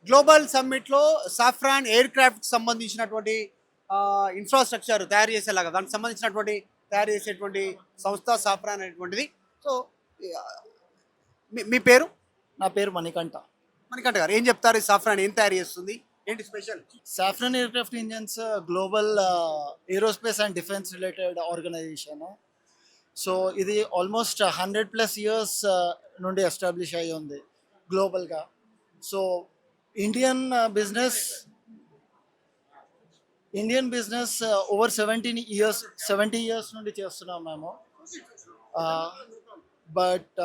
Global సమ్మిట్లో saffron air craft సంబంధించినటువంటి infrastructure తయారు చేసేలాగా దానికి సంబంధించినటువంటి తయారు చేసేటువంటి సంస్థ సాఫ్రాన్ అనేటువంటిది. సో మీ మీ పేరు? నా పేరు మణికంఠ. మణికంఠ గారు ఏం చెప్తారు? ఈ సాఫ్రాన్ ఏం తయారు చేస్తుంది, ఏంటి special? Safran aircraft engines global aerospace and defence related organisation. So ఇది ఆల్మోస్ట్ 100+ ఇయర్స్ నుండి ఎస్టాబ్లిష్ అయ్యి ఉంది గ్లోబల్గా. So Indian business over 70 years నుండి చేస్తున్నాం మేము. బట్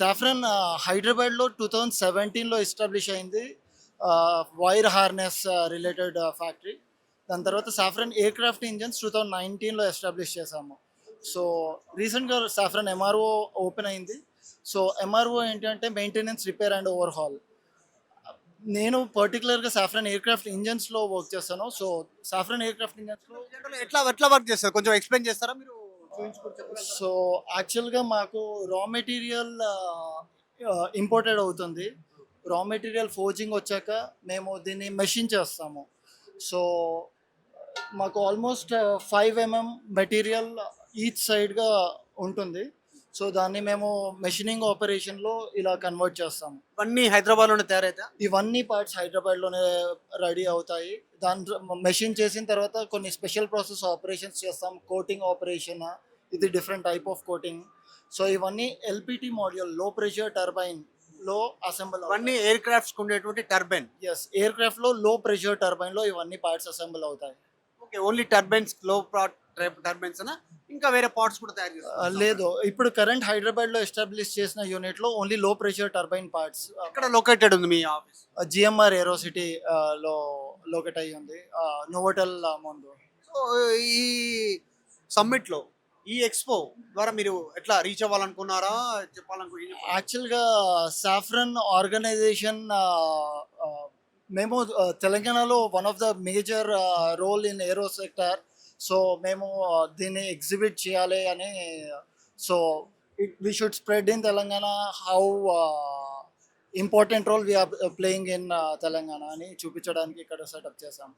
సాఫ్రాన్ హైదరాబాద్లో 2017లో ఎస్టాబ్లిష్ అయింది, వైర్ హార్నెస్ రిలేటెడ్ ఫ్యాక్టరీ. దాని తర్వాత సాఫ్రాన్ ఎయిర్ క్రాఫ్ట్ ఇంజన్స్ 2019లో ఎస్టాబ్లిష్ చేసాము. సో రీసెంట్గా సాఫ్రాన్ ఎంఆర్ఓ ఓపెన్ అయింది. సో ఎంఆర్ఓ ఏంటంటే మెయింటెనెన్స్, రిపేర్ అండ్ ఓవర్హాల్. నేను పర్టికులర్గా సాఫ్రాన్ ఎయిర్ క్రాఫ్ట్ ఇంజన్స్లో వర్క్ చేస్తాను. సో సాఫ్రాన్ ఎయిర్ క్రాఫ్ట్ ఇంజన్స్లో ఎట్లా ఎట్లా వర్క్ చేస్తారు, కొంచెం ఎక్స్ప్లెయిన్ చేస్తారా మీరు? సో యాక్చువల్గా మాకు రా మెటీరియల్ ఇంపోర్టెడ్ అవుతుంది. రా మెటీరియల్ ఫోర్జింగ్ వచ్చాక మేము దీన్ని మెషిన్ చేస్తాము. సో మాకు ఆల్మోస్ట్ 5 mm మెటీరియల్ ఈచ్ సైడ్గా ఉంటుంది. సో దాన్ని మేము మెషినింగ్ ఆపరేషన్లో ఇలా కన్వర్ట్ చేస్తాము. ఇవన్నీ హైదరాబాద్లోనే తయారైతా? ఇవన్నీ పార్ట్స్ హైదరాబాద్లోనే రెడీ అవుతాయి. దాని మెషిన్ చేసిన తర్వాత కొన్ని స్పెషల్ ప్రాసెస్ ఆపరేషన్స్ చేస్తాం. కోటింగ్ ఆపరేషన్, ఇది different type of coating. So ఇవన్నీ ఎల్పిటి మాడ్యూల్, లో ప్రెషర్ టర్బైన్లో అసెంబుల్. ఇవన్నీ ఎయిర్ క్రాఫ్ట్స్ ఉండేటువంటి టర్బైన్. ఎస్, ఎయిర్ క్రాఫ్ట్లో లో ప్రెషర్ టర్బైన్లో ఇవన్నీ పార్ట్స్ అసెంబుల్ అవుతాయి. ఓకే, ఓన్లీ టర్బైన్స్, లో టర్బైన్స్ అనా ఇంకా వేరే పార్ట్స్ కూడా తయారు చేస్తారు? లేదు, ఇప్పుడు కరెంట్ హైదరాబాద్లో ఎస్టాబ్లిష్ చేసిన యూనిట్లో ఓన్లీ లో ప్రెషర్ టర్బైన్ పార్ట్స్. ఎక్కడ లొకేటెడ్ ఉంది మీ ఆఫీస్? జిఎంఆర్ ఏరోసిటీ లో లొకేట్ అయ్యి ఉంది, నోవోటెల్ ముందు. సో ఈ సమ్మిట్లో, ఈ ఎక్స్పో ద్వారా మీరు ఎట్లా రీచ్ అవ్వాలనుకున్నారా, చెప్పాలనుకున్నా? యాక్చువల్గా సాఫ్రన్ ఆర్గనైజేషన్, మేము తెలంగాణలో one of the major role in aero sector. So మేము దీన్ని ఎగ్జిబిట్ చేయాలి అని. So we should spread in Telangana how important role we are playing in Telangana అని చూపించడానికి ఇక్కడ సెటప్ చేసాం.